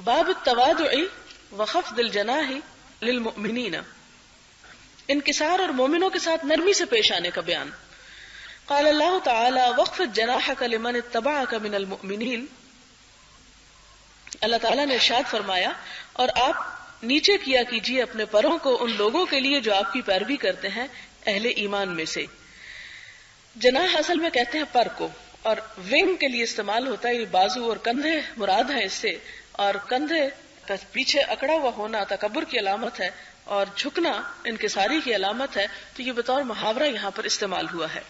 باب التواضع وخفض الجناح للمؤمنین، انکسار اور مومنوں کے ساتھ نرمی سے پیش آنے کا بیان۔ قال اللہ تعالی واخفض جناحک لمن اتبعک من المؤمنین، اللہ تعالیٰ نے ارشاد فرمایا اور آپ نیچے کیا کیجیے اپنے پروں کو ان لوگوں کے لیے جو آپ کی پیروی کرتے ہیں اہل ایمان میں سے۔ جناح اصل میں کہتے ہیں پر کو، اور ونگ کے لیے استعمال ہوتا ہے، یہ بازو اور کندھے مراد ہے اس سے، اور کندھے کا پیچھے اکڑا ہوا ہونا تکبر کی علامت ہے اور جھکنا انکساری کی علامت ہے، تو یہ بطور محاورہ یہاں پر استعمال ہوا ہے۔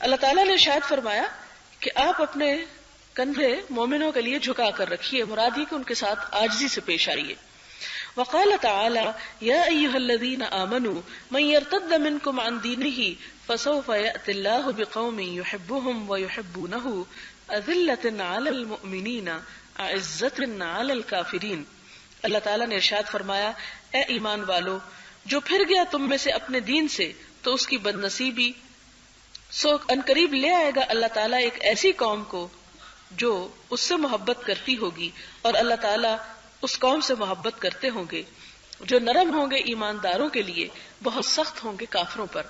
اللہ تعالیٰ نے ارشاد فرمایا کہ آپ اپنے کندھے مومنوں کے لیے جھکا کر رکھیے، مراد یہ کہ ان کے ساتھ عاجزی سے پیش آئیے۔ وقال تعالی یا ایھا الذین آمنوا من یرتد منکم عن دینہ فسوف یأتی اللہ بقوم یحبهم ویحبونہ اذلۃ علی المؤمنین اعزۃ علی الکافرین۔ اللہ تعالیٰ نے ارشاد فرمایا اے ایمان والو، جو پھر گیا تم میں سے اپنے دین سے تو اس کی بدنصیبی، سو عنقریب لے آئے گا اللہ تعالیٰ ایک ایسی قوم کو جو اس سے محبت کرتی ہوگی، اور اللہ تعالیٰ اس قوم سے محبت کرتے ہوں گے جو نرم ہوں گے ایمانداروں کے لیے، بہت سخت ہوں گے کافروں پر۔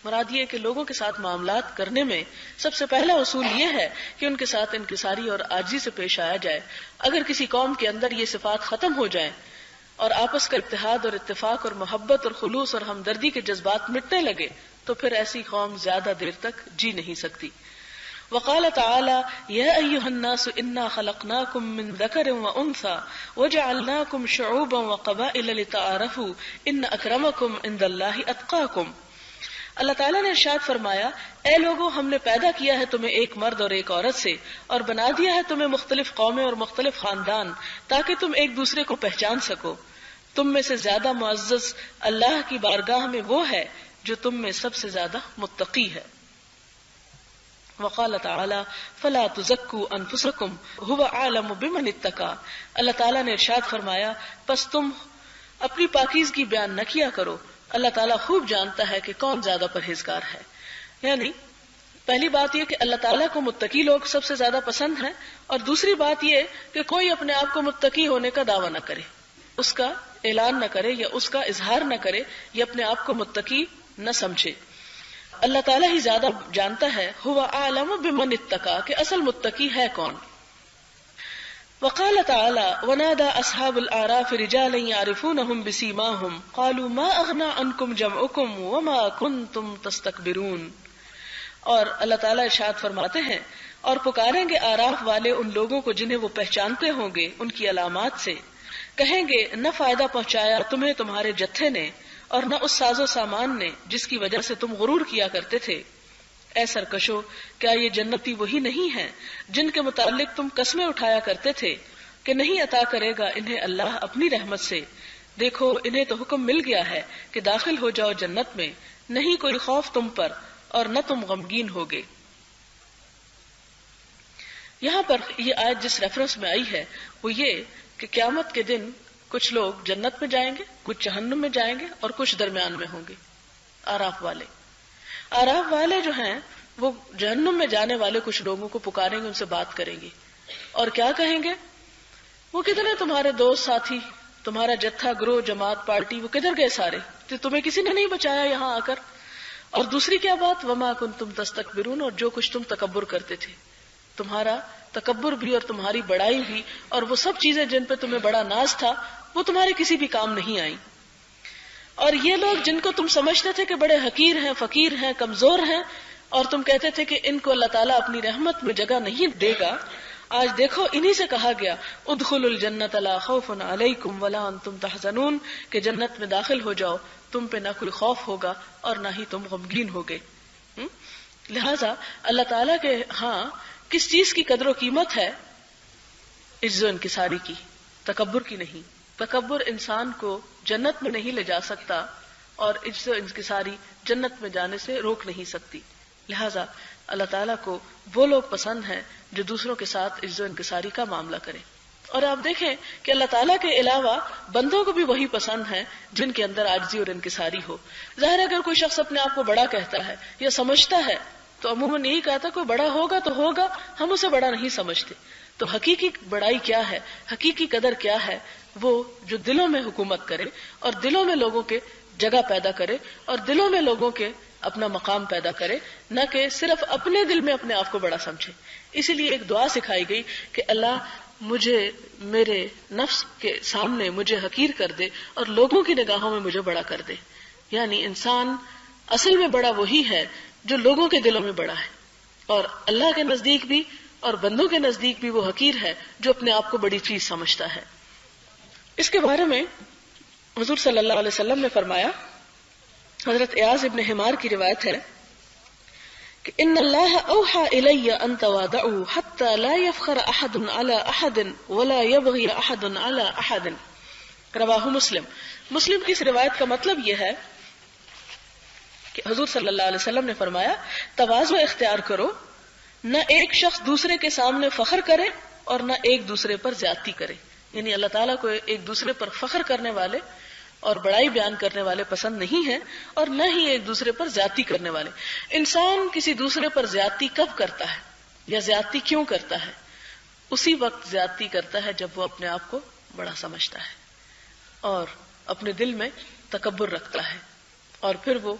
مراد یہ ہے کہ لوگوں کے ساتھ معاملات کرنے میں سب سے پہلا اصول یہ ہے کہ ان کے ساتھ انکساری اور عاجزی سے پیش آیا جائے۔ اگر کسی قوم کے اندر یہ صفات ختم ہو جائیں اور آپس کا اتحاد اور اتفاق اور محبت اور خلوص اور ہمدردی کے جذبات مٹنے لگے تو پھر ایسی قوم زیادہ دیر تک جی نہیں سکتی۔ وقال تعالی یا ایھا الناس انا خلقناکم من ذکر وانثی وجعلناکم شعوبا وقبائل لتعارفوا ان اکرمکم عند اللہ اتقاکم۔ اللہ تعالیٰ نے ارشاد فرمایا اے لوگوں، ہم نے پیدا کیا ہے تمہیں ایک مرد اور ایک عورت سے، اور بنا دیا ہے تمہیں مختلف قومیں اور مختلف خاندان، تاکہ تم ایک دوسرے کو پہچان سکو۔ تم میں سے زیادہ معزز اللہ کی بارگاہ میں وہ ہے جو تم میں سب سے زیادہ متقی ہے۔ وقال تعالی فلا تزکوا انفسکم هو اعلم بمن اتقى۔ اللہ تعالیٰ نے ارشاد فرمایا پس تم اپنی پاکیزگی بیان نہ کیا کرو، اللہ تعالیٰ خوب جانتا ہے کہ کون زیادہ پرہیزگار ہے۔ یعنی پہلی بات یہ کہ اللہ تعالیٰ کو متقی لوگ سب سے زیادہ پسند ہیں، اور دوسری بات یہ کہ کوئی اپنے آپ کو متقی ہونے کا دعویٰ نہ کرے، اس کا اعلان نہ کرے یا اس کا اظہار نہ کرے یا اپنے آپ کو متقی نہ سمجھے۔ اللہ تعالیٰ ہی زیادہ جانتا ہے، هو اعلم بمن اتقى، کہ اصل متقی ہے کون۔ وقال تعالی ونادى اصحاب الاعراف رجالا يعرفونهم بسيماهم قالوا ما اغنى عنكم جمعكم وما كنتم تستكبرون۔ اور اللہ تعالیٰ ارشاد فرماتے ہیں اور پکاریں گے اعراف والے ان لوگوں کو جنہیں وہ پہچانتے ہوں گے ان کی علامات سے، کہیں گے نہ فائدہ پہنچایا تمہیں تمہارے جتھے نے اور نہ اس ساز و سامان نے جس کی وجہ سے تم غرور کیا کرتے تھے۔ اے سرکشو، کیا یہ جنتی وہی نہیں ہیں جن کے متعلق تم قسمیں اٹھایا کرتے تھے کہ نہیں عطا کرے گا انہیں اللہ اپنی رحمت سے؟ دیکھو انہیں تو حکم مل گیا ہے کہ داخل ہو جاؤ جنت میں، نہیں کوئی خوف تم پر اور نہ تم غمگین ہوگے۔ یہاں پر یہ آیت جس ریفرنس میں آئی ہے وہ یہ کہ قیامت کے دن کچھ لوگ جنت میں جائیں گے، کچھ جہنم میں جائیں گے اور کچھ درمیان میں ہوں گے۔ آراف والے جو ہیں وہ جہنم میں جانے والے کچھ لوگوں کو پکاریں گے، ان سے بات کریں گے اور کیا کہیں گے؟ وہ کدھر تمہارے دوست ساتھی، تمہارا جتھا گروہ جماعت پارٹی، وہ کدھر گئے سارے؟ تو تمہیں کسی نے نہیں بچایا یہاں آ کر۔ اور دوسری کیا بات؟ وما کنتم تستکبرون، اور جو کچھ تم تکبر کرتے تھے، تمہارا تکبر بھی اور تمہاری بڑائی بھی اور وہ سب چیزیں جن پہ تمہیں بڑا ناز تھا وہ تمہارے کسی بھی کام نہیں آئیں۔ اور یہ لوگ جن کو تم سمجھتے تھے کہ بڑے حقیر ہیں، فقیر ہیں، کمزور ہیں، اور تم کہتے تھے کہ ان کو اللہ تعالیٰ اپنی رحمت میں جگہ نہیں دے گا، آج دیکھو انہی سے کہا گیا ادخلوا الجنۃ لا خوف علیکم ولا انتم تحزنون، کہ جنت میں داخل ہو جاؤ، تم پہ نہ کوئی خوف ہوگا اور نہ ہی تم غمگین ہوگے۔ لہذا اللہ تعالیٰ کے ہاں کس چیز کی قدر و قیمت ہے؟ عجز و انکساری کی، تکبر کی نہیں۔ تکبر انسان کو جنت میں نہیں لے جا سکتا اور عجز و انکساری جنت میں جانے سے روک نہیں سکتی۔ لہذا اللہ تعالیٰ کو وہ لوگ پسند ہیں جو دوسروں کے ساتھ عجز و انکساری کا معاملہ کریں۔ اور آپ دیکھیں کہ اللہ تعالیٰ کے علاوہ بندوں کو بھی وہی پسند ہیں جن کے اندر عاجزی اور انکساری ہو۔ ظاہر ہے اگر کوئی شخص اپنے آپ کو بڑا کہتا ہے یا سمجھتا ہے تو عموماً یہی کہتا ہے کوئی بڑا ہوگا تو ہوگا، ہم اسے بڑا نہیں سمجھتے۔ تو حقیقی بڑائی کیا ہے، حقیقی قدر کیا ہے؟ وہ جو دلوں میں حکومت کرے اور دلوں میں لوگوں کے جگہ پیدا کرے اور دلوں میں لوگوں کے اپنا مقام پیدا کرے، نہ کہ صرف اپنے دل میں اپنے آپ کو بڑا سمجھے. اسی لیے ایک دعا سکھائی گئی کہ اللہ مجھے میرے نفس کے سامنے مجھے حقیر کر دے اور لوگوں کی نگاہوں میں مجھے بڑا کر دے. یعنی انسان اصل میں بڑا وہی ہے جو لوگوں کے دلوں میں بڑا ہے، اور اللہ کے نزدیک بھی اور بندوں کے نزدیک بھی وہ حقیر ہے جو اپنے آپ کو بڑی چیز سمجھتا ہے. اس کے بارے میں حضور صلی اللہ علیہ وسلم نے فرمایا، حضرت ایاز ابن حمار کی روایت ہے کہ ان اللہ اوحى الی ان تواضعوا حتى لا يفخر احد على احد ولا يبغي احد على احد. رواہ مسلم کی اس روایت کا مطلب یہ ہے کہ حضور صلی اللہ علیہ وسلم نے فرمایا تواضع اختیار کرو، نہ ایک شخص دوسرے کے سامنے فخر کرے اور نہ ایک دوسرے پر زیادتی کرے. یعنی اللہ تعالیٰ کو ایک دوسرے پر فخر کرنے والے اور بڑائی بیان کرنے والے پسند نہیں ہیں، اور نہ ہی ایک دوسرے پر زیادتی کرنے والے. انسان کسی دوسرے پر زیادتی کب کرتا ہے یا زیادتی کیوں کرتا ہے؟ اسی وقت زیادتی کرتا ہے جب وہ اپنے آپ کو بڑا سمجھتا ہے اور اپنے دل میں تکبر رکھتا ہے، اور پھر وہ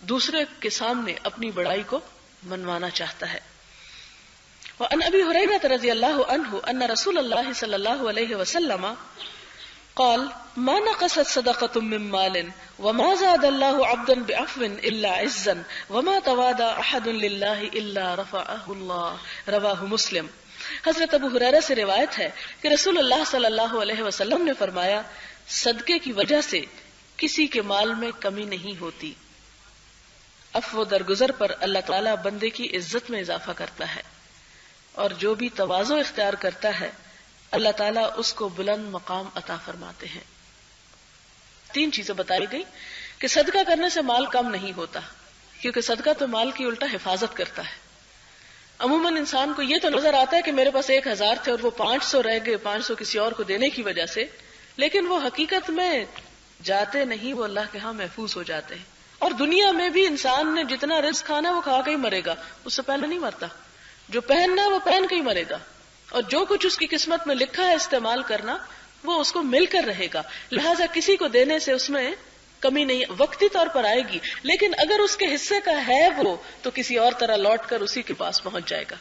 دوسرے کے سامنے اپنی بڑائی کو منوانا چاہتا ہے. وعن ابی ہریرہ رضی اللہ عنہ ان رسول اللہ صلی اللہ علیہ وسلم قال ما نقصت صدقة من مال وما زاد الله عبدا بعفو الا عزا وما تواضع احد لله الا رفعه الله. رواہ مسلم. حضرت ابو ہریرہ سے روایت ہے کہ رسول اللہ صلی اللہ علیہ وسلم نے فرمایا صدقے کی وجہ سے کسی کے مال میں کمی نہیں ہوتی. عفو درگزر پر اللہ تعالیٰ بندے کی عزت میں اضافہ کرتا ہے، اور جو بھی تواضع اختیار کرتا ہے اللہ تعالیٰ اس کو بلند مقام عطا فرماتے ہیں. 3 چیزیں بتائی گئی کہ صدقہ کرنے سے مال کم نہیں ہوتا، کیونکہ صدقہ تو مال کی الٹا حفاظت کرتا ہے. عموماً انسان کو یہ تو نظر آتا ہے کہ میرے پاس 1000 تھے اور وہ 500 رہ گئے، 500 کسی اور کو دینے کی وجہ سے، لیکن وہ حقیقت میں جاتے نہیں، وہ اللہ کے ہاں محفوظ ہو جاتے ہیں. اور دنیا میں بھی انسان نے جتنا رزق کھانا وہ کھا کے ہی مرے گا، اس سے پہلے نہیں مرتا. جو پہننا ہے وہ پہن کے ہی مرے گا، اور جو کچھ اس کی قسمت میں لکھا ہے استعمال کرنا وہ اس کو مل کر رہے گا. لہٰذا کسی کو دینے سے اس میں کمی نہیں، وقتی طور پر آئے گی، لیکن اگر اس کے حصے کا ہے وہ تو کسی اور طرح لوٹ کر اسی کے پاس پہنچ جائے گا.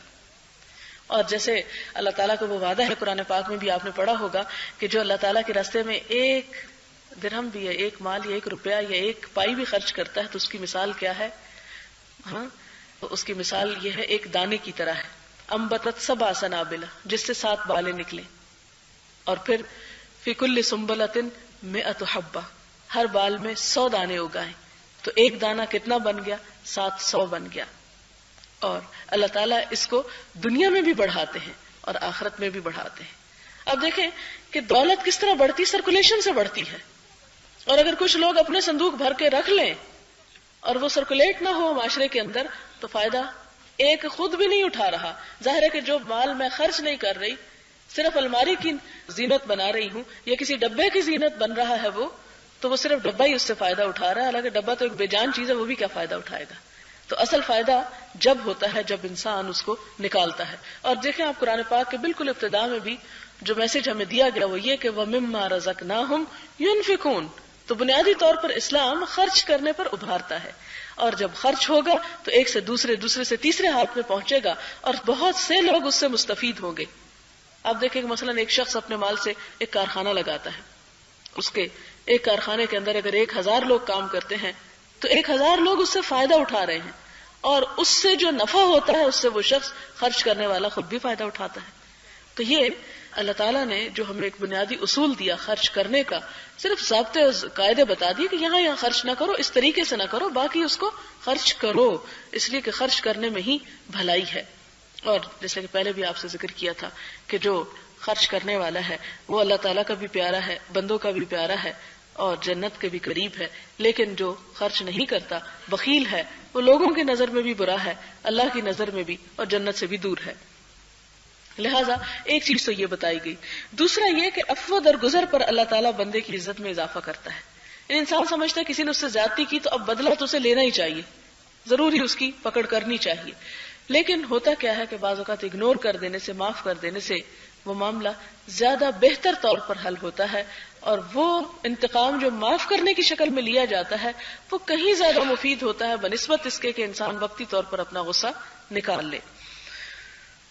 اور جیسے اللہ تعالیٰ کو وہ وعدہ ہے قرآن پاک میں بھی آپ نے پڑھا ہوگا کہ جو اللہ تعالیٰ کے راستے میں 1 درہم بھی ہے، 1 مال یا 1 روپیہ یا 1 پائی بھی خرچ کرتا ہے تو اس کی مثال کیا ہے؟ اس کی مثال یہ ہے ایک دانے کی طرح ہے. انبتت 7 سنابل، جس سے 7 بالیں نکلے، اور پھر فی کل سنبلۃ 100 حبہ، ہر بال میں 100 دانے اگائیں، تو ایک دانہ کتنا بن گیا؟ 700 بن گیا. اور اللہ تعالیٰ اس کو دنیا میں بھی بڑھاتے ہیں اور آخرت میں بھی بڑھاتے ہیں. اب دیکھیں کہ دولت کس طرح بڑھتی، سرکولیشن سے بڑھتی ہے. اور اگر کچھ لوگ اپنے صندوق بھر کے رکھ لیں اور وہ سرکولیٹ نہ ہو معاشرے کے اندر تو فائدہ ایک خود بھی نہیں اٹھا رہا. ظاہر ہے کہ جو مال میں خرچ نہیں کر رہی، صرف الماری کی زینت بنا رہی ہوں یا کسی ڈبے کی زینت بن رہا ہے وہ، تو وہ صرف ڈبہ ہی اس سے فائدہ اٹھا رہا ہے، حالانکہ ڈبہ تو ایک بے جان چیز ہے، وہ بھی کیا فائدہ اٹھائے گا. تو اصل فائدہ جب ہوتا ہے جب انسان اس کو نکالتا ہے. اور دیکھیں آپ قرآن پاک کے بالکل ابتدا میں بھی جو میسج ہمیں دیا گیا وہ یہ کہ وَمِمَّا رَزَقْنَاهُمْ يُنْفِقُونَ. تو بنیادی طور پر اسلام خرچ کرنے پر ابھارتا ہے، اور جب خرچ ہوگا تو ایک سے دوسرے سے تیسرے ہاتھ میں پہنچے گا اور بہت سے لوگ اس سے مستفید ہوں گے. آپ دیکھیں کہ مثلا ایک شخص اپنے مال سے ایک کارخانہ لگاتا ہے، اس کے ایک کارخانے کے اندر اگر 1000 لوگ کام کرتے ہیں تو 1000 لوگ اس سے فائدہ اٹھا رہے ہیں، اور اس سے جو نفع ہوتا ہے اس سے وہ شخص خرچ کرنے والا خود بھی فائدہ اٹھاتا ہے. تو یہ اللہ تعالیٰ نے جو ہمیں ایک بنیادی اصول دیا خرچ کرنے کا، صرف ضابطے اور قاعدے بتا دیے کہ یہاں خرچ نہ کرو، اس طریقے سے نہ کرو، باقی اس کو خرچ کرو، اس لیے کہ خرچ کرنے میں ہی بھلائی ہے. اور جیسے کہ پہلے بھی آپ سے ذکر کیا تھا کہ جو خرچ کرنے والا ہے وہ اللہ تعالیٰ کا بھی پیارا ہے، بندوں کا بھی پیارا ہے اور جنت کے بھی قریب ہے. لیکن جو خرچ نہیں کرتا، بخیل ہے، وہ لوگوں کی نظر میں بھی برا ہے، اللہ کی نظر میں بھی، اور جنت سے بھی دور ہے. لہٰذا ایک چیز تو یہ بتائی گئی. دوسرا یہ کہ عفو درگزر پر اللہ تعالیٰ بندے کی عزت میں اضافہ کرتا ہے. انسان سمجھتا ہے کسی نے اس سے زیادتی کی تو اب بدلہ تو اسے لینا ہی چاہیے، ضروری اس کی پکڑ کرنی چاہیے. لیکن ہوتا کیا ہے کہ بعض اوقات اگنور کر دینے سے، معاف کر دینے سے وہ معاملہ زیادہ بہتر طور پر حل ہوتا ہے، اور وہ انتقام جو معاف کرنے کی شکل میں لیا جاتا ہے وہ کہیں زیادہ مفید ہوتا ہے بنسبت اس کے کہ انسان وقتی طور پر اپنا غصہ نکال لے۔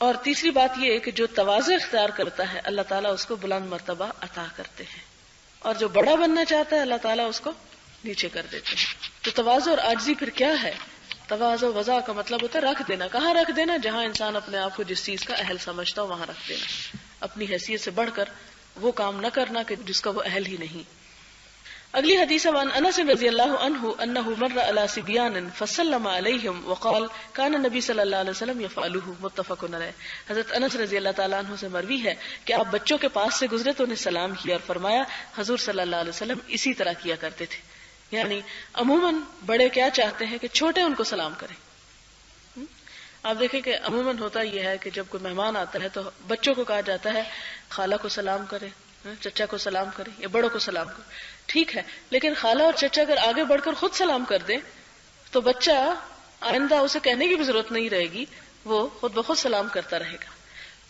اور تیسری بات یہ ہے کہ جو تواضع اختیار کرتا ہے اللہ تعالیٰ اس کو بلند مرتبہ عطا کرتے ہیں، اور جو بڑا بننا چاہتا ہے اللہ تعالیٰ اس کو نیچے کر دیتے ہیں۔ تو تواضع اور عاجزی پھر کیا ہے؟ تواضع وضع کا مطلب ہوتا ہے رکھ دینا۔ کہاں رکھ دینا؟ جہاں انسان اپنے آپ کو جس چیز کا اہل سمجھتا ہو وہاں رکھ دینا، اپنی حیثیت سے بڑھ کر وہ کام نہ کرنا کہ جس کا وہ اہل ہی نہیں۔ اگلی حدیث عن انس رضی اللہ عنہ انہ مر علی صبیان فسلم علیہم وقال کان النبی صلی اللہ علیہ وسلم یفعلہ، متفق علیہ۔ حضرت انس رضی اللہ تعالیٰ عنہ سے مروی ہے کہ آپ بچوں کے پاس سے گزرے تو انہیں سلام کیا اور فرمایا حضور صلی اللہ علیہ وسلم اسی طرح کیا کرتے تھے۔ یعنی عموماً بڑے کیا چاہتے ہیں کہ چھوٹے ان کو سلام کریں۔ آپ دیکھیں کہ عموماً ہوتا یہ ہے کہ جب کوئی مہمان آتا ہے تو بچوں کو کہا جاتا ہے خالہ کو سلام کرے، چچا کو سلام کرے یا بڑوں کو سلام کرے، ٹھیک ہے، لیکن خالہ اور چچا اگر آگے بڑھ کر خود سلام کر دیں تو بچہ آئندہ اسے کہنے کی بھی ضرورت نہیں رہے گی، وہ خود بخود سلام کرتا رہے گا۔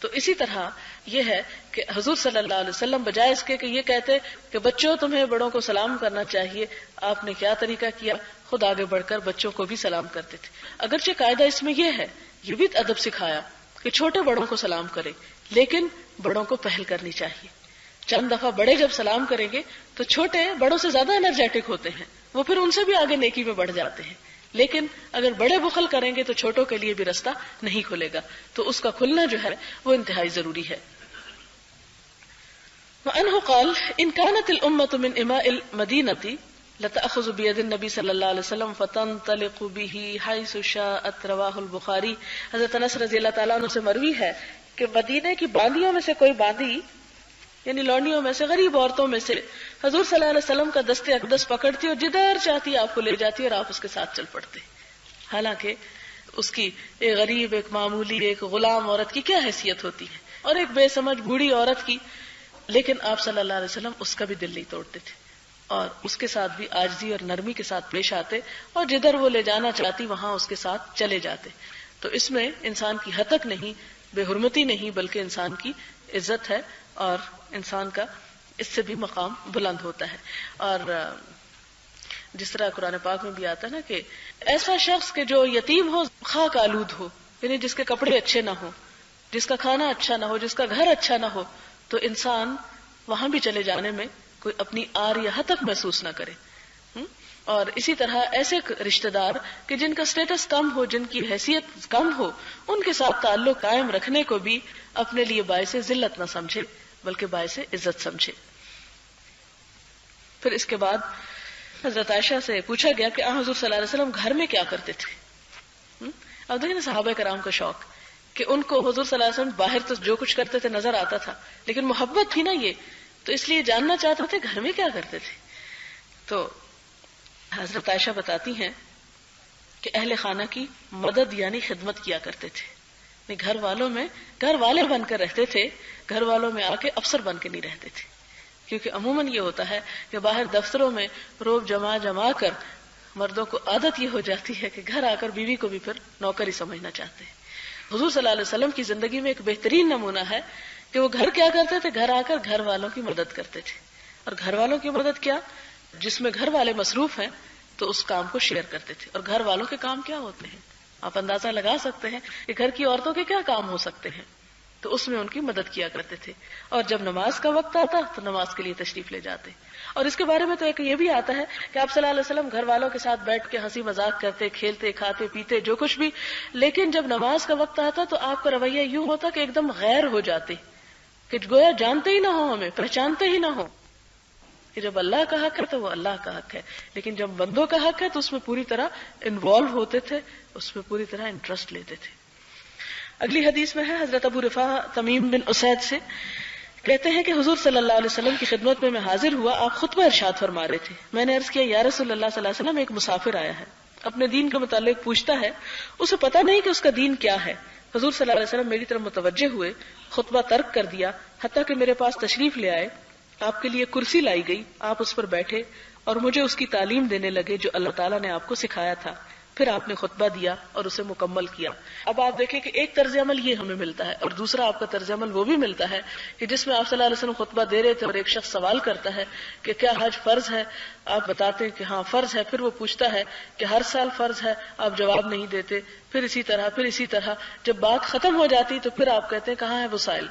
تو اسی طرح یہ ہے کہ حضور صلی اللہ علیہ وسلم بجائے اس کے کہ یہ کہتے کہ بچوں تمہیں بڑوں کو سلام کرنا چاہیے، آپ نے کیا طریقہ کیا، خود آگے بڑھ کر بچوں کو بھی سلام کرتے تھے۔ اگرچہ قاعدہ اس میں یہ ہے، یہ بھی ادب سکھایا کہ چھوٹے بڑوں کو سلام کرے، لیکن بڑوں کو پہل کرنی چاہیے۔ چند دفعہ بڑے جب سلام کریں گے تو چھوٹے بڑوں سے زیادہ انرجیٹک ہوتے ہیں، وہ پھر ان سے بھی آگے نیکی میں بڑھ جاتے ہیں، لیکن اگر بڑے بخل کریں گے تو چھوٹوں کے لیے بھی رستہ نہیں کھلے گا، تو اس کا کھلنا جو ہے وہ انتہائی ضروری ہے۔ وعنہ قال ان كانت الامة من اماء المدینة لتأخذ بيد النبی صلی اللہ علیہ وسلم فتنطلق به حيث شاءت، رواہ البخاری۔ حضرت انس رضی اللہ تعالیٰ عنہ سے مروی ہے کہ مدینے کی باندیوں میں سے کوئی باندی، یعنی لونڈیوں میں سے، غریب عورتوں میں سے حضور صلی اللہ علیہ وسلم کا دست اقدس پکڑتی اور جدھر چاہتی آپ کو لے جاتی اور آپ اس کے ساتھ چل پڑتے، حالانکہ اس کی ایک غریب، ایک معمولی، ایک غلام عورت کی کیا حیثیت ہوتی ہے، اور ایک بے سمجھ بوڑھی عورت کی، لیکن آپ صلی اللہ علیہ وسلم اس کا بھی دل نہیں توڑتے تھے اور اس کے ساتھ بھی عاجزی اور نرمی کے ساتھ پیش آتے، اور جدھر وہ لے جانا چاہتی وہاں اس کے ساتھ چلے جاتے۔ تو اس میں انسان کی حتک نہیں، بے حرمتی نہیں، بلکہ انسان کی عزت ہے اور انسان کا اس سے بھی مقام بلند ہوتا ہے۔ اور جس طرح قرآن پاک میں بھی آتا ہے نا کہ ایسا شخص کہ جو یتیم ہو، خاک آلود ہو، یعنی جس کے کپڑے اچھے نہ ہو، جس کا کھانا اچھا نہ ہو، جس کا گھر اچھا نہ ہو، تو انسان وہاں بھی چلے جانے میں کوئی اپنی آر یا حتک محسوس نہ کرے۔ اور اسی طرح ایسے رشتہ دار کہ جن کا سٹیٹس کم ہو، جن کی حیثیت کم ہو، ان کے ساتھ تعلق قائم رکھنے کو بھی اپنے لیے باعث ذلت نہ سمجھے بلکہ باعث عزت سمجھے۔ پھر اس کے بعد حضرت عائشہ سے پوچھا گیا کہ حضور صلی اللہ علیہ وسلم گھر میں کیا کرتے تھے۔ اب دیکھیں نا صحابہ کرام کا شوق کہ ان کو حضور صلی اللہ علیہ وسلم باہر تو جو کچھ کرتے تھے نظر آتا تھا، لیکن محبت تھی نا یہ، تو اس لیے جاننا چاہتے تھے گھر میں کیا کرتے تھے۔ تو حضرت عائشہ بتاتی ہیں کہ اہل خانہ کی مدد یعنی خدمت کیا کرتے تھے، گھر والوں میں گھر والے بن کر رہتے تھے، گھر والوں میں آ کے افسر بن کے نہیں رہتے تھے، کیونکہ عموماً یہ ہوتا ہے کہ باہر دفتروں میں روب جما کر مردوں کو عادت یہ ہو جاتی ہے کہ گھر آ کر بیوی کو بھی پھر نوکر ہی سمجھنا چاہتے ہیں۔ حضور صلی اللہ علیہ وسلم کی زندگی میں ایک بہترین نمونہ ہے کہ وہ گھر کیا کرتے تھے، گھر آ کر گھر والوں کی مدد کرتے تھے، اور گھر والوں کی مدد کیا، جس میں گھر والے مصروف ہیں تو اس کام کو شیئر کرتے تھے۔ اور گھر والوں کے کام کیا ہوتے ہیں آپ اندازہ لگا سکتے ہیں کہ گھر کی عورتوں کے کیا کام ہو سکتے ہیں، تو اس میں ان کی مدد کیا کرتے تھے، اور جب نماز کا وقت آتا تو نماز کے لیے تشریف لے جاتے۔ اور اس کے بارے میں تو ایک یہ بھی آتا ہے کہ آپ صلی اللہ علیہ وسلم گھر والوں کے ساتھ بیٹھ کے ہنسی مذاق کرتے، کھیلتے، کھاتے پیتے جو کچھ بھی، لیکن جب نماز کا وقت آتا تو آپ کا رویہ یوں ہوتا کہ ایک دم غیر ہو جاتے، کہ گویا جانتے ہی نہ ہو، ہمیں پہچانتے ہی نہ ہو کہ جب اللہ کا حق ہے تو وہ اللہ کا حق ہے، لیکن جب بندوں کا حق ہے تو اس میں پوری طرح انوالو ہوتے تھے، اس میں پوری طرح انٹرسٹ لیتے تھے۔ اگلی حدیث میں ہے حضرت ابو رفاع تمیم بن اسید سے کہتے ہیں کہ حضور صلی اللہ علیہ وسلم کی خدمت میں حاضر ہوا، آپ خطبہ ارشاد فرما رہے تھے۔ میں نے عرض کیا یا رسول اللہ صلی اللہ علیہ وسلم، ایک مسافر آیا ہے، اپنے دین کے متعلق پوچھتا ہے، اسے پتہ نہیں کہ اس کا دین کیا ہے۔ حضور صلی اللہ علیہ وسلم میری طرف متوجہ ہوئے، خطبہ ترک کر دیا، حتیٰ کہ میرے پاس تشریف لے آئے، آپ کے لیے کرسی لائی گئی، آپ اس پر بیٹھے اور مجھے اس کی تعلیم دینے لگے جو اللہ تعالیٰ نے آپ کو سکھایا تھا۔ پھر آپ نے خطبہ دیا اور اسے مکمل کیا. اب آپ دیکھیں کہ ایک طرز عمل یہ ہمیں ملتا ہے، اور دوسرا آپ کا طرز عمل وہ بھی ملتا ہے کہ جس میں آپ صلی اللہ علیہ وسلم خطبہ دے رہے تھے اور ایک شخص سوال کرتا ہے کہ کیا حج فرض ہے؟ آپ بتاتے ہیں کہ ہاں فرض ہے. پھر وہ پوچھتا ہے کہ ہر سال فرض ہے، آپ جواب نہیں دیتے. پھر اسی طرح جب بات ختم ہو جاتی تو پھر آپ کہتے ہیں کہاں ہے وہ سائل.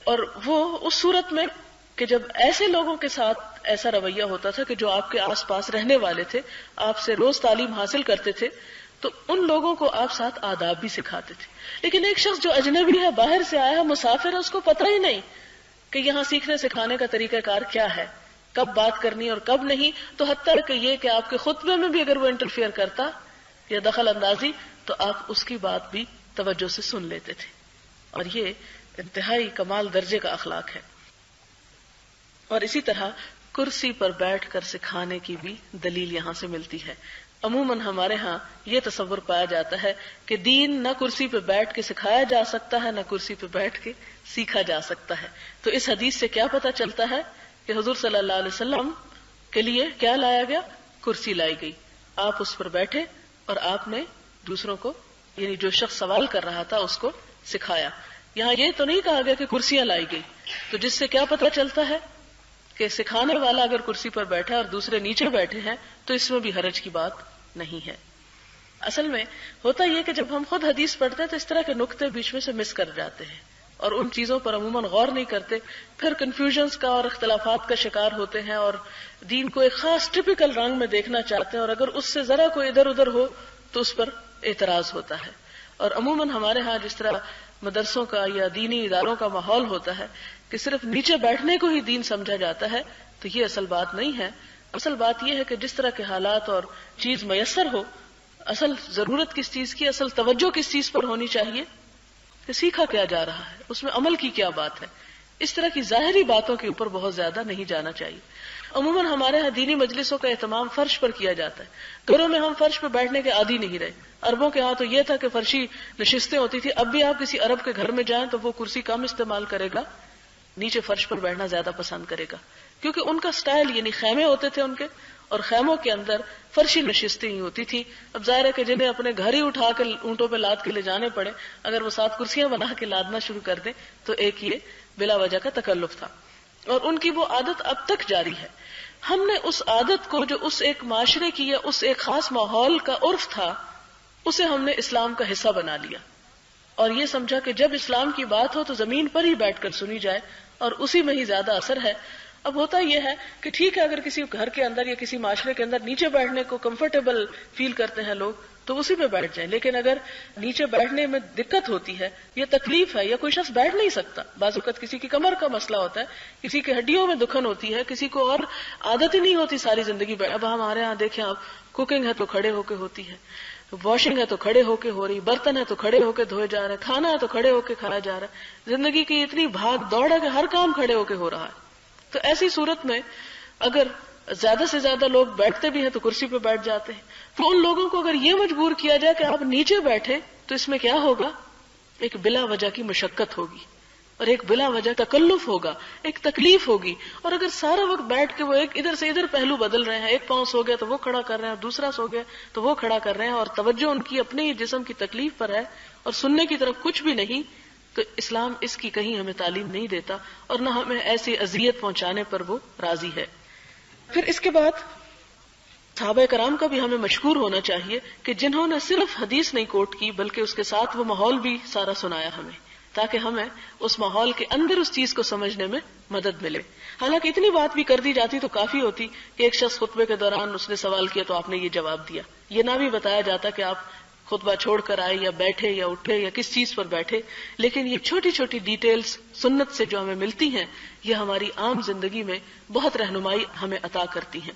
اور وہ اس صورت میں کہ جب ایسے لوگوں کے ساتھ ایسا رویہ ہوتا تھا کہ جو آپ کے آس پاس رہنے والے تھے، آپ سے روز تعلیم حاصل کرتے تھے، تو ان لوگوں کو آپ ساتھ آداب بھی سکھاتے تھے. لیکن ایک شخص جو اجنبی ہے، باہر سے آیا ہے، مسافر ہے، اس کو پتہ ہی نہیں کہ یہاں سیکھنے سکھانے کا طریقہ کار کیا ہے، کب بات کرنی اور کب نہیں. تو حتیٰ کہ یہ کہ آپ کے خطبے میں بھی اگر وہ انٹرفیئر کرتا یا دخل اندازی تو آپ اس کی بات بھی توجہ سے سن لیتے تھے. اور یہ انتہائی کمال درجے کا اخلاق ہے. اور اسی طرح کرسی پر بیٹھ کر سکھانے کی بھی دلیل یہاں سے ملتی ہے. عموماً ہمارے ہاں یہ تصور پایا جاتا ہے کہ دین نہ کرسی پہ بیٹھ کے سکھایا جا سکتا ہے، نہ کرسی پہ بیٹھ کے سیکھا جا سکتا ہے. تو اس حدیث سے کیا پتہ چلتا ہے کہ حضور صلی اللہ علیہ وسلم کے لیے کیا لایا گیا؟ کرسی لائی گئی. آپ اس پر بیٹھے اور آپ نے دوسروں کو، یعنی جو شخص سوال کر رہا تھا، اس کو سکھایا. یہاں یہ تو نہیں کہا گیا کہ کرسیاں لائی گئی. تو جس سے کیا پتہ چلتا ہے کہ سکھانے والا اگر کرسی پر بیٹھا ہے اور دوسرے نیچے بیٹھے ہیں تو اس میں بھی حرج کی بات نہیں ہے. اصل میں ہوتا یہ کہ جب ہم خود حدیث پڑھتے ہیں تو اس طرح کے نقطے بیچ میں سے مس کر جاتے ہیں اور ان چیزوں پر عموماً غور نہیں کرتے، پھر کنفیوژنز کا اور اختلافات کا شکار ہوتے ہیں اور دین کو ایک خاص ٹپیکل رنگ میں دیکھنا چاہتے ہیں، اور اگر اس سے ذرا کوئی ادھر ادھر ہو تو اس پر اعتراض ہوتا ہے. اور عموماً ہمارے ہاں جس طرح مدرسوں کا یا دینی اداروں کا ماحول ہوتا ہے کہ صرف نیچے بیٹھنے کو ہی دین سمجھا جاتا ہے، تو یہ اصل بات نہیں ہے. اصل بات یہ ہے کہ جس طرح کے حالات اور چیز میسر ہو، اصل ضرورت کس چیز کی، اصل توجہ کس چیز پر ہونی چاہیے کہ سیکھا کیا جا رہا ہے، اس میں عمل کی کیا بات ہے. اس طرح کی ظاہری باتوں کے اوپر بہت زیادہ نہیں جانا چاہیے. عموماً ہمارے ہاں دینی مجلسوں کا اہتمام فرش پر کیا جاتا ہے. گھروں میں ہم فرش پر بیٹھنے کے عادی نہیں رہے. عربوں کے ہاں تو یہ تھا کہ فرشی نشستیں ہوتی تھی. اب بھی آپ کسی عرب کے گھر میں جائیں تو وہ کرسی کم استعمال کرے گا، نیچے فرش پر بیٹھنا زیادہ پسند کرے گا، کیونکہ ان کا سٹائل، یعنی خیمے ہوتے تھے ان کے، اور خیموں کے اندر فرشی نشستیں ہی ہوتی تھی. اب ظاہر ہے کہ جنہیں اپنے گھر ہی اٹھا کے اونٹوں پہ لاد کے لے جانے پڑے، اگر وہ 7 کرسیاں بنا کے لادنا شروع کر دیں تو ایک یہ بلا وجہ کا تکلف تھا، اور ان کی وہ عادت اب تک جاری ہے. ہم نے اس عادت کو جو اس ایک معاشرے کی یا اس ایک خاص ماحول کا عرف تھا، اسے ہم نے اسلام کا حصہ بنا لیا اور یہ سمجھا کہ جب اسلام کی بات ہو تو زمین پر ہی بیٹھ کر سنی جائے اور اسی میں ہی زیادہ اثر ہے. اب ہوتا یہ ہے کہ ٹھیک ہے، اگر کسی گھر کے اندر یا کسی معاشرے کے اندر نیچے بیٹھنے کو کمفرٹیبل فیل کرتے ہیں لوگ تو اسی پہ بیٹھ جائیں، لیکن اگر نیچے بیٹھنے میں دقت ہوتی ہے یا تکلیف ہے یا کوئی شخص بیٹھ نہیں سکتا، بعض اوقات کسی کی کمر کا مسئلہ ہوتا ہے، کسی کی ہڈیوں میں دکھن ہوتی ہے، کسی کو اور عادت ہی نہیں ہوتی ساری زندگی بیٹھ. اب ہمارے ہاں دیکھیں آپ، کوکنگ ہے تو کھڑے ہو کے ہوتی ہے، واشنگ ہے تو کھڑے ہو کے ہو رہی، برتن ہے تو کھڑے ہو کے دھوئے جا رہے، کھانا ہے تو کھڑے ہو کے کھایا جا رہا ہے. زندگی کی اتنی بھاگ دوڑ ہے کہ ہر کام کھڑے ہو کے ہو رہا ہے. تو ایسی صورت میں اگر زیادہ سے زیادہ لوگ بیٹھتے بھی ہیں تو کرسی پہ بیٹھ جاتے ہیں. تو ان لوگوں کو اگر یہ مجبور کیا جائے کہ آپ نیچے بیٹھے تو اس میں کیا ہوگا؟ ایک بلا وجہ کی مشقت ہوگی اور ایک بلا وجہ تکلف ہوگا، ایک تکلیف ہوگی. اور اگر سارا وقت بیٹھ کے وہ ایک ادھر سے ادھر پہلو بدل رہے ہیں، ایک پاؤں سو گیا تو وہ کھڑا کر رہے ہیں، دوسرا سو گیا تو وہ کھڑا کر رہے ہیں، اور توجہ ان کی اپنے ہی جسم کی تکلیف پر ہے اور سننے کی طرف کچھ بھی نہیں، تو اسلام اس کی کہیں ہمیں تعلیم نہیں دیتا اور نہ ہمیں ایسی اذیت پہنچانے پر وہ راضی ہے. پھر اس کے بعد صحابہ کرام کا بھی ہمیں مشکور ہونا چاہیے کہ جنہوں نے صرف حدیث نہیں کوٹ کی بلکہ اس کے ساتھ وہ ماحول بھی سارا سنایا ہمیں، تاکہ ہمیں اس ماحول کے اندر اس چیز کو سمجھنے میں مدد ملے. حالانکہ اتنی بات بھی کر دی جاتی تو کافی ہوتی کہ ایک شخص خطبے کے دوران اس نے سوال کیا تو آپ نے یہ جواب دیا، یہ نہ بھی بتایا جاتا کہ آپ خطبہ چھوڑ کر آئے یا بیٹھے یا اٹھے یا کس چیز پر بیٹھے. لیکن یہ چھوٹی چھوٹی ڈیٹیلز سنت سے جو ہمیں ملتی ہیں یہ ہماری عام زندگی میں بہت رہنمائی ہمیں عطا کرتی ہیں.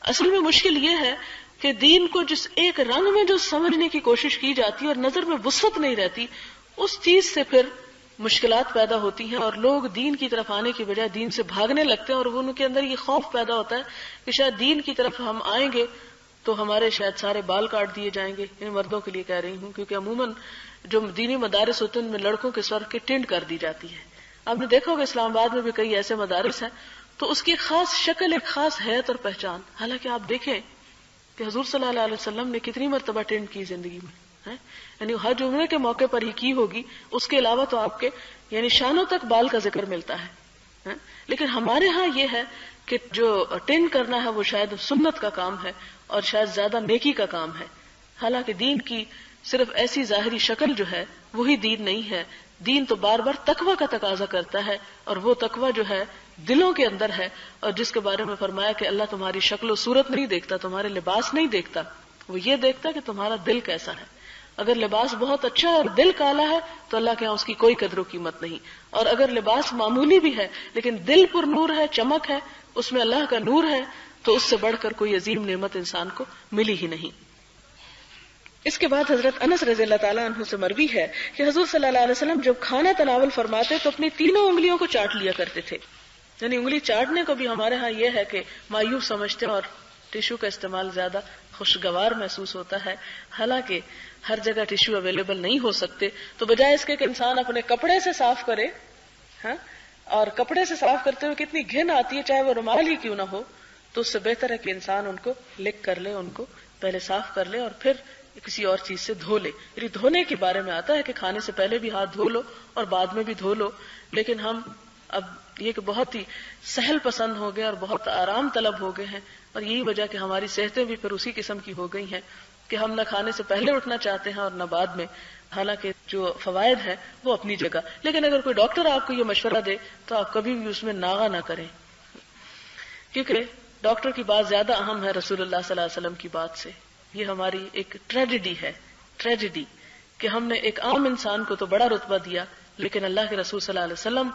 اصل میں مشکل یہ ہے کہ دین کو جس ایک رنگ میں جو سمجھنے کی کوشش کی جاتی ہے اور نظر میں وسعت نہیں رہتی، اس چیز سے پھر مشکلات پیدا ہوتی ہیں اور لوگ دین کی طرف آنے کی بجائے دین سے بھاگنے لگتے ہیں، اور ان کے اندر یہ خوف پیدا ہوتا ہے کہ شاید دین کی طرف ہم آئیں گے تو ہمارے شاید سارے بال کاٹ دیے جائیں گے. ان مردوں کے لیے کہہ رہی ہوں، کیونکہ عموماً جو دینی مدارس ہوتے ہیں ان میں لڑکوں کے سر کے ٹینڈ کر دی جاتی ہے. آپ نے دیکھا ہوگا اسلام آباد میں بھی کئی ایسے مدارس ہیں تو اس کی ایک خاص شکل، ایک خاص حیت اور پہچان. حالانکہ آپ دیکھیں کہ حضور صلی اللہ علیہ وسلم نے کتنی مرتبہ ٹینڈ کی زندگی میں، یعنی حج عمرے کے موقع پر ہی کی ہوگی، اس کے علاوہ تو آپ کے یعنی شانوں تک بال کا ذکر ملتا ہے. لیکن ہمارے ہاں یہ ہے کہ جو ٹینڈ کرنا ہے وہ شاید سنت کا کام ہے اور شاید زیادہ نیکی کا کام ہے. حالانکہ دین کی صرف ایسی ظاہری شکل جو ہے وہی دین نہیں ہے. دین تو بار بار تقویٰ کا تقاضا کرتا ہے، اور وہ تقویٰ جو ہے دلوں کے اندر ہے، اور جس کے بارے میں فرمایا کہ اللہ تمہاری شکل و صورت نہیں دیکھتا، تمہارے لباس نہیں دیکھتا، وہ یہ دیکھتا کہ تمہارا دل کیسا ہے. اگر لباس بہت اچھا ہے اور دل کالا ہے تو اللہ کے یہاں اس کی کوئی قدر و قیمت نہیں، اور اگر لباس معمولی بھی ہے لیکن دل پر نور ہے، چمک ہے، اس میں اللہ کا نور ہے، تو اس سے بڑھ کر کوئی عظیم نعمت انسان کو ملی ہی نہیں. اس کے بعد حضرت انس رضی اللہ تعالیٰ عنہ سے مروی ہے کہ حضور صلی اللہ علیہ وسلم جب کھانا تناول فرماتے تو اپنی تینوں انگلیوں کو چاٹ لیا کرتے تھے. یعنی انگلی چاٹنے کو بھی ہمارے ہاں یہ ہے کہ مایوب سمجھتے ہیں اور ٹیشو کا استعمال زیادہ خوشگوار محسوس ہوتا ہے. حالانکہ ہر جگہ ٹیشو اویلیبل نہیں ہو سکتے، تو بجائے اس کے کہ انسان اپنے کپڑے سے صاف کرے، اور کپڑے سے صاف کرتے ہوئے کتنی گھن آتی ہے چاہے وہ رومال ہی کیوں نہ ہو، تو اس سے بہتر ہے کہ انسان ان کو لکھ کر لے، ان کو پہلے صاف کر لے اور پھر کسی اور چیز سے دھو لے. یعنی دھونے کے بارے میں آتا ہے کہ کھانے سے پہلے بھی ہاتھ دھو لو اور بعد میں بھی دھو لو. لیکن ہم اب یہ کہ بہت ہی سہل پسند ہو گئے اور بہت آرام طلب ہو گئے ہیں، اور یہی وجہ کہ ہماری صحتیں بھی پھر اسی قسم کی ہو گئی ہیں کہ ہم نہ کھانے سے پہلے اٹھنا چاہتے ہیں اور نہ بعد میں. حالانکہ جو فوائد ہیں وہ اپنی جگہ، لیکن اگر کوئی ڈاکٹر آپ کو یہ مشورہ دے تو آپ کبھی بھی اس میں ناغہ نہ کریں، کیونکہ ڈاکٹر کی بات زیادہ اہم ہے رسول اللہ صلی اللہ علیہ وسلم کی بات سے. یہ ہماری ایک ٹریجڈی ہے کہ ہم نے ایک عام انسان کو تو بڑا رتبہ دیا، لیکن اللہ کے رسول صلی اللہ علیہ وسلم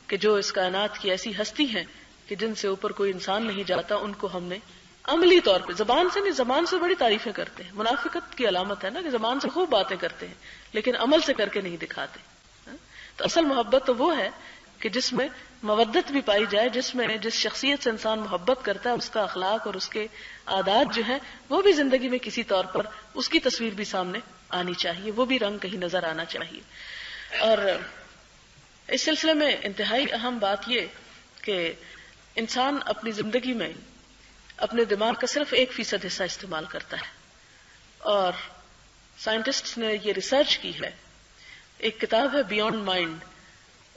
کہ جو اس کائنات کی ایسی ہستی ہیں کہ جن سے اوپر کوئی انسان نہیں جاتا، ان کو ہم نے عملی طور پہ، زبان سے نہیں، زبان سے بڑی تعریفیں کرتے ہیں، منافقت کی علامت ہے نا کہ زبان سے خوب باتیں کرتے ہیں لیکن عمل سے کر کے نہیں دکھاتے. تو اصل محبت تو وہ ہے کہ جس میں مودت بھی پائی جائے، جس شخصیت سے انسان محبت کرتا ہے اس کا اخلاق اور اس کے عادات جو ہیں وہ بھی زندگی میں کسی طور پر اس کی تصویر بھی سامنے آنی چاہیے، وہ بھی رنگ کہیں نظر آنا چاہیے. اور اس سلسلے میں انتہائی اہم بات یہ کہ انسان اپنی زندگی میں اپنے دماغ کا صرف 1% حصہ استعمال کرتا ہے، اور سائنٹسٹ نے یہ ریسرچ کی ہے. ایک کتاب ہے بیونڈ مائنڈ،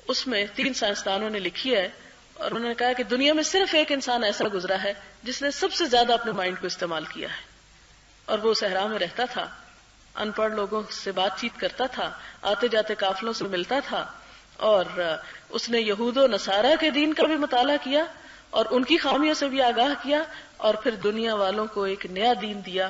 اس میں 3 سائنسدانوں نے لکھی ہے اور انہوں نے کہا کہ دنیا میں صرف ایک انسان ایسا گزرا ہے جس نے سب سے زیادہ اپنے مائنڈ کو استعمال کیا ہے، اور وہ صحرا میں رہتا تھا، ان پڑھ لوگوں سے بات چیت کرتا تھا، آتے جاتے قافلوں سے ملتا تھا، اور اس نے یہود و نصارہ کے دین کا بھی مطالعہ کیا اور ان کی خامیوں سے بھی آگاہ کیا، اور پھر دنیا والوں کو ایک نیا دین دیا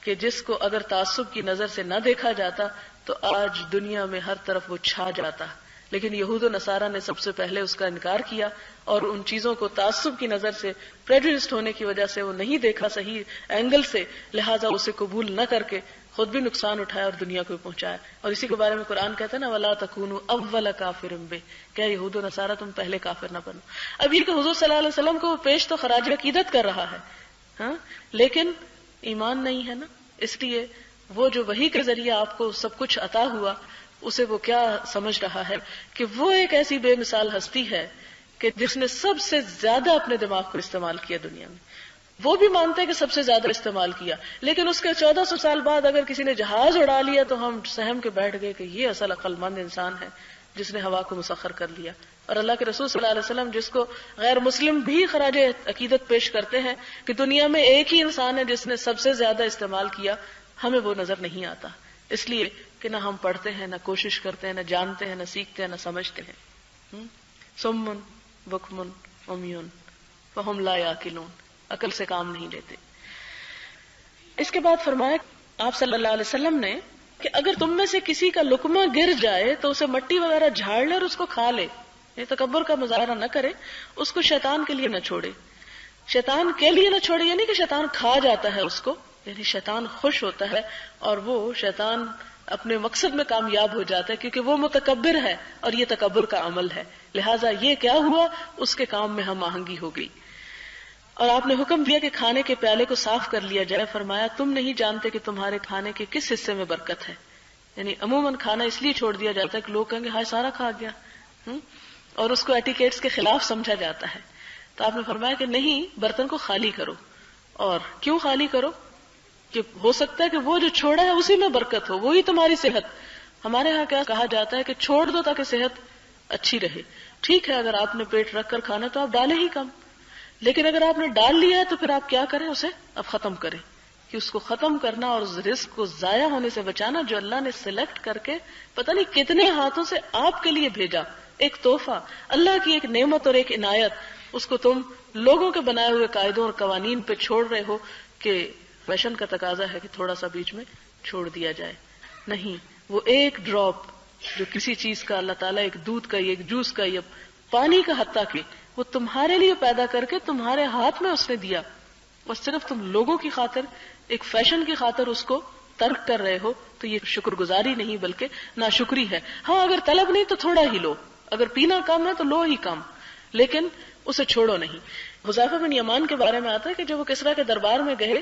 کہ جس کو اگر تعصب کی نظر سے نہ دیکھا جاتا تو آج دنیا میں ہر طرف وہ چھا جاتا. لیکن یہود و نصارہ نے سب سے پہلے اس کا انکار کیا اور ان چیزوں کو تعصب کی نظر سے، پریجوڈسڈ ہونے کی وجہ سے وہ نہیں دیکھا صحیح اینگل سے، لہٰذا اسے قبول نہ کر کے خود بھی نقصان اٹھایا اور دنیا کو پہنچایا. اور اسی کے بارے میں قرآن کہتا ہے نا وَلَا تَكُونُوا أَوَّلَ كَافِرٍ بِهِ، کہ یہود و نصارہ تم پہلے کافر نہ بنو. اب یہ کہ حضور صلی اللہ علیہ وسلم کو وہ پیش تو خراج عقیدت کر رہا ہے، لیکن ایمان نہیں ہے نا، اس لیے وہ جو وحی کے ذریعے آپ کو سب کچھ عطا ہوا اسے وہ کیا سمجھ رہا ہے کہ وہ ایک ایسی بے مثال ہستی ہے کہ جس نے سب سے زیادہ اپنے دماغ کو استعمال کیا دنیا میں. وہ بھی مانتے ہیں کہ سب سے زیادہ استعمال کیا، لیکن اس کے 1400 سال بعد اگر کسی نے جہاز اڑا لیا تو ہم سہم کے بیٹھ گئے کہ یہ اصل عقل مند انسان ہے جس نے ہوا کو مسخر کر لیا. اور اللہ کے رسول صلی اللہ علیہ وسلم جس کو غیر مسلم بھی خراج عقیدت پیش کرتے ہیں کہ دنیا میں ایک ہی انسان ہے جس نے سب سے زیادہ استعمال کیا، ہمیں وہ نظر نہیں آتا، اس لیے کہ نہ ہم پڑھتے ہیں، نہ کوشش کرتے ہیں، نہ جانتے ہیں، نہ سیکھتے ہیں، نہ سمجھتے ہیں. سمن بکمن عمیون فہم لا یعقلون، عقل سے کام نہیں لیتے. اس کے بعد فرمایا آپ صلی اللہ علیہ وسلم نے کہ اگر تم میں سے کسی کا لقمہ گر جائے تو اسے مٹی وغیرہ جھاڑ لے اور اس کو کھا لے. یہ تکبر کا مظاہرہ نہ کرے، اس کو شیطان کے لیے نہ چھوڑے. شیطان کے لیے نہ چھوڑے یعنی کہ شیطان کھا جاتا ہے اس کو، یعنی شیطان خوش ہوتا ہے اور وہ شیطان اپنے مقصد میں کامیاب ہو جاتا ہے کیونکہ وہ متکبر ہے اور یہ تکبر کا عمل ہے. لہٰذا یہ کیا ہوا، اس کے کام میں ہم آہنگی ہو گئی. اور آپ نے حکم دیا کہ کھانے کے پیالے کو صاف کر لیا جائے. فرمایا تم نہیں جانتے کہ تمہارے کھانے کے کس حصے میں برکت ہے. یعنی عموماً کھانا اس لیے چھوڑ دیا جاتا ہے کہ لوگ کہیں گے ہائے سارا کھا گیا، اور اس کو ایٹیکیٹس کے خلاف سمجھا جاتا ہے. تو آپ نے فرمایا کہ نہیں، برتن کو خالی کرو. اور کیوں خالی کرو؟ کہ ہو سکتا ہے کہ وہ جو چھوڑا ہے اسی میں برکت ہو، وہی تمہاری صحت. ہمارے ہاں کیا کہا جاتا ہے کہ چھوڑ دو تاکہ صحت اچھی رہے. ٹھیک ہے، اگر آپ نے پیٹ رکھ کر کھانا تو آپ ڈالیں ہی کم، لیکن اگر آپ نے ڈال لیا ہے تو پھر آپ کیا کریں، اسے اب ختم کریں. کہ اس کو ختم کرنا اور اس رزق کو ضائع ہونے سے بچانا جو اللہ نے سلیکٹ کر کے پتہ نہیں کتنے ہاتھوں سے آپ کے لیے بھیجا، ایک تحفہ، اللہ کی ایک نعمت اور ایک عنایت، اس کو تم لوگوں کے بنائے ہوئے قاعدوں اور قوانین پہ چھوڑ رہے ہو کہ فیشن کا تقاضا ہے کہ تھوڑا سا بیچ میں چھوڑ دیا جائے. نہیں، وہ ایک ڈراپ جو کسی چیز کا اللہ تعالیٰ ایک دودھ کا ایک جوس کا یا پانی کا حتیٰ کہ وہ تمہارے لیے پیدا کر کے تمہارے ہاتھ میں اس نے دیا، اور صرف تم لوگوں کی خاطر ایک فیشن کی خاطر اس کو ترک کر رہے ہو، تو یہ شکر گزاری نہیں بلکہ ناشکری ہے. ہاں، اگر طلب نہیں تو تھوڑا ہی لو، اگر پینا کم ہے تو لو ہی کم، لیکن اسے چھوڑو نہیں. حذیفہ بن یمان کے بارے میں آتا ہے کہ جب وہ کسریٰ کے دربار میں گئے،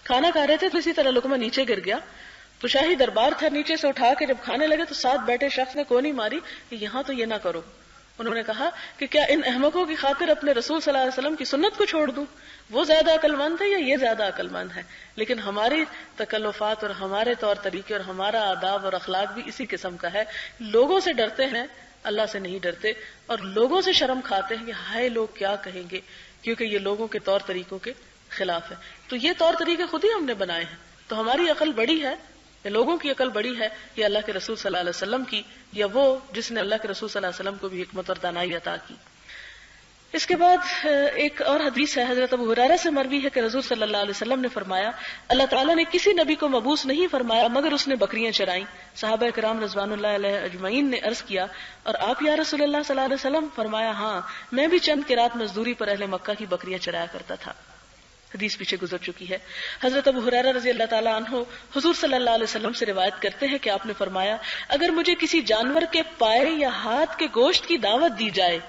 کھانا کھا رہے تھے تو اسی طرح لقمہ نیچے گر گیا، تو شاہی دربار تھا، نیچے سے اٹھا کے جب کھانے لگے تو ساتھ بیٹھے شخص نے کونی ماری کہ یہاں تو یہ نہ کرو. انہوں نے کہا کہ کیا ان احمقوں کی خاطر اپنے رسول صلی اللہ علیہ وسلم کی سنت کو چھوڑ دوں؟ وہ زیادہ عقل مند ہے یا یہ زیادہ عقل مند ہے؟ لیکن ہماری تکلفات اور ہمارے طور طریقے اور ہمارا آداب اور اخلاق بھی اسی قسم کا ہے. لوگوں سے ڈرتے ہیں، اللہ سے نہیں ڈرتے، اور لوگوں سے شرم کھاتے ہیں کہ ہائے لوگ کیا کہیں گے، کیونکہ یہ لوگوں کے طور طریقوں کے خلاف ہے. تو یہ طور طریقے خود ہی ہم نے بنائے ہیں. تو ہماری عقل بڑی ہے یا لوگوں کی عقل بڑی ہے یا اللہ کے رسول صلی اللہ علیہ وسلم کی، یا وہ جس نے اللہ کے رسول صلی اللہ علیہ وسلم کو بھی حکمت اور دانائی عطا کی. اس کے بعد ایک اور حدیث ہے، حضرت ابو ہریرہ سے مروی ہے کہ رسول صلی اللہ علیہ وسلم نے فرمایا، اللہ تعالیٰ نے کسی نبی کو مبعوث نہیں فرمایا مگر اس نے بکریاں چرائیں. صحابہ کرام رضوان اللہ علیہ اجمعین نے عرض کیا، اور آپ یا رسول اللہ صلی اللہ علیہ وسلم؟ فرمایا، ہاں، میں بھی چند قرات مزدوری پر اہل مکہ کی بکریاں چرایا کرتا تھا. حدیث پیچھے گزر چکی ہے. حضرت ابو ہریرہ رضی اللہ تعالیٰ عنہ حضور صلی اللہ علیہ وسلم سے روایت کرتے ہیں کہ آپ نے فرمایا، اگر مجھے کسی جانور کے پائے یا ہاتھ کے گوشت کی دعوت دی جائے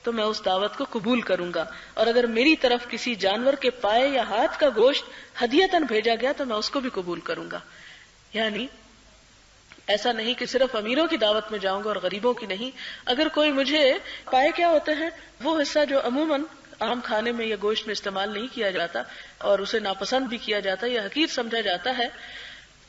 تو میں اس دعوت کو قبول کروں گا، اور اگر میری طرف کسی جانور کے پائے یا ہاتھ کا گوشت ہدیتاً بھیجا گیا تو میں اس کو بھی قبول کروں گا. یعنی ایسا نہیں کہ صرف امیروں کی دعوت میں جاؤں گا اور غریبوں کی نہیں. اگر کوئی مجھے پائے کیا ہوتے ہیں، وہ حصہ جو عموماً عام کھانے میں یا گوشت میں استعمال نہیں کیا جاتا اور اسے ناپسند بھی کیا جاتا ہے یا حقیر سمجھا جاتا ہے،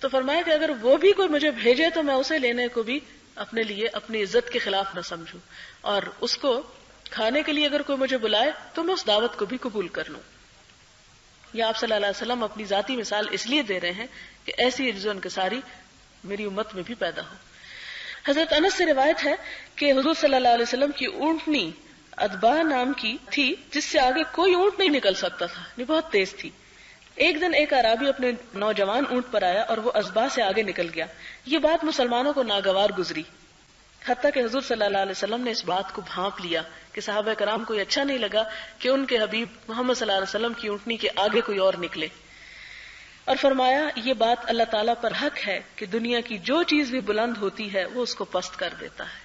تو فرمایا کہ اگر وہ بھی کوئی مجھے بھیجے تو میں اسے لینے کو بھی اپنے لیے اپنی عزت کے خلاف نہ سمجھوں، اور اس کو کھانے کے لیے اگر کوئی مجھے بلائے تو میں اس دعوت کو بھی قبول کر لوں. یا آپ صلی اللہ علیہ وسلم اپنی ذاتی مثال اس لیے دے رہے ہیں کہ ایسی عجز و انکساری میری امت میں بھی پیدا ہو. حضرت انس سے روایت ہے کہ حضور صلی اللہ علیہ وسلم کی اونٹنی ادبا نام کی تھی جس سے آگے کوئی اونٹ نہیں نکل سکتا تھا، یہ بہت تیز تھی. ایک دن ایک اعرابی اپنے نوجوان اونٹ پر آیا اور وہ ازبا سے آگے نکل گیا. یہ بات مسلمانوں کو ناگوار گزری، حتیٰ کہ حضور صلی اللہ علیہ وسلم نے اس بات کو بھانپ لیا کہ صحابہ کرام کو یہ اچھا نہیں لگا کہ ان کے حبیب محمد صلی اللہ علیہ وسلم کی اونٹنی کے آگے کوئی اور نکلے، اور فرمایا یہ بات اللہ تعالیٰ پر حق ہے کہ دنیا کی جو چیز بھی بلند ہوتی ہے وہ اس کو پست کر دیتا ہے.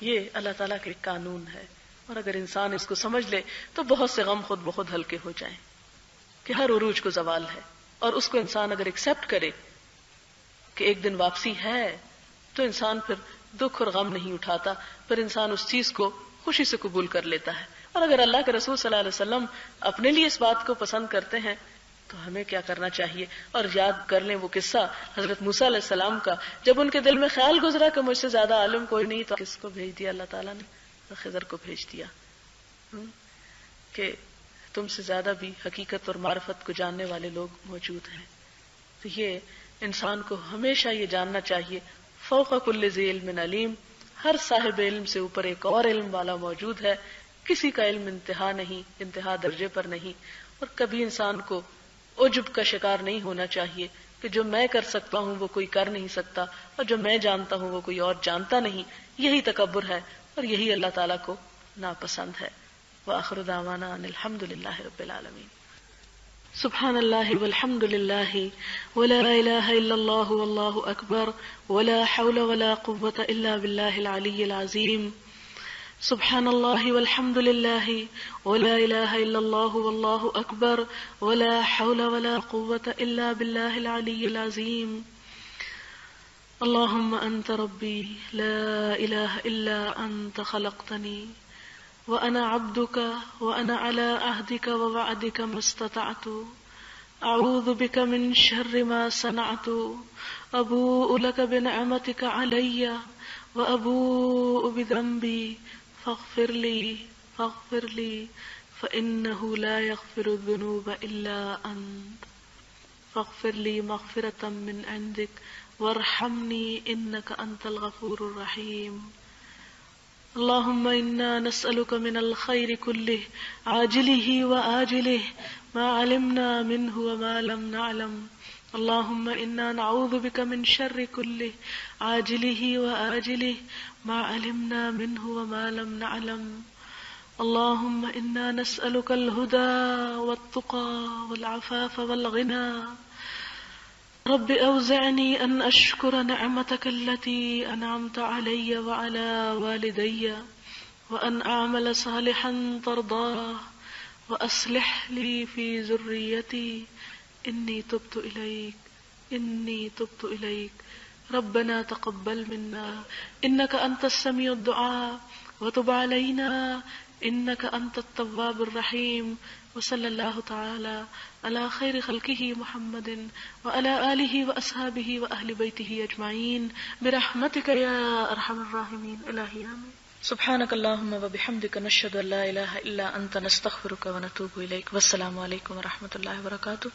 یہ اللہ تعالیٰ کے قانون ہے، اور اگر انسان اس کو سمجھ لے تو بہت سے غم خود بخود ہلکے ہو جائیں کہ ہر عروج کو زوال ہے. اور اس کو انسان اگر ایکسپٹ کرے کہ ایک دن واپسی ہے تو انسان پھر دکھ اور غم نہیں اٹھاتا، پھر انسان اس چیز کو خوشی سے قبول کر لیتا ہے. اور اگر اللہ کے رسول صلی اللہ علیہ وسلم اپنے لیے اس بات کو پسند کرتے ہیں تو ہمیں کیا کرنا چاہیے. اور یاد کر لیں وہ قصہ حضرت موسیٰ علیہ السلام کا، جب ان کے دل میں خیال گزرا کہ مجھ سے زیادہ عالم کوئی نہیں تو کس کو بھیج دیا اللہ تعالیٰ نے؟ خضر کو بھیج دیا کہ تم سے زیادہ بھی حقیقت اور معرفت کو جاننے والے لوگ موجود ہیں. تو یہ انسان کو ہمیشہ یہ جاننا چاہیے فوق کل ذی علم علیم، ہر صاحب علم سے اوپر ایک اور علم والا موجود ہے. کسی کا علم انتہا نہیں، انتہا درجے پر نہیں. اور کبھی انسان کو عجب کا شکار نہیں ہونا چاہیے کہ جو میں کر سکتا ہوں وہ کوئی کر نہیں سکتا، اور جو میں جانتا ہوں وہ کوئی اور جانتا نہیں. یہی تکبر ہے اور یہی اللہ تعالیٰ کو ناپسند ہے. وآخر دعوانا ان الحمد للہ رب العالمین. سبحان اللہ والحمد للہ ولا الہ الا اللہ واللہ اکبر ولا حول ولا قوة الا باللہ العلی العظیم. سبحان اللہ والحمد للہ ولا الہ الا اللہ واللہ اکبر ولا حول ولا قوة الا باللہ العلی العظیم. اللہم انت ربی لا الہ الا انت خلقتنی وأنا عبدك وأنا على عهدك ووعدك ما استطعت أعوذ بك من شر ما صنعت أبوء لك بنعمتك علي وأبوء بذنبي فاغفر لي فإنه لا يغفر الذنوب إلا أنت فاغفر لي مغفرة من عندك وارحمني إنك أنت الغفور الرحيم اللهم إنا نسألك من الخير كله عاجله وآجله ما علمنا منه وما لم نعلم اللهم إنا نعوذ بك من شر كله عاجله وآجله ما علمنا منه وما لم نعلم اللهم إنا نسألك الهدى والتقى والعفاف والغنى رب أوزعني أن أشكر نعمتك التي أنعمت علي وعلى والدي وأن أعمل صالحا ترضاه وأصلح لي في ذريتي إني تبت إليك ربنا تقبل منا إنك أنت السميع الدعاء وتب علينا إنك أنت التواب الرحيم وصلى الله تعالى على خير خلقه محمد وعلى آله وأصحابه وأهل بيته أجمعين برحمتك يا أرحم الراحمين إلهي آمين سبحانك اللهم وبحمدك نشهد أن لا إله إلا أنت نستغفرك ونتوب إليك والسلام عليكم ورحمة الله وبركاته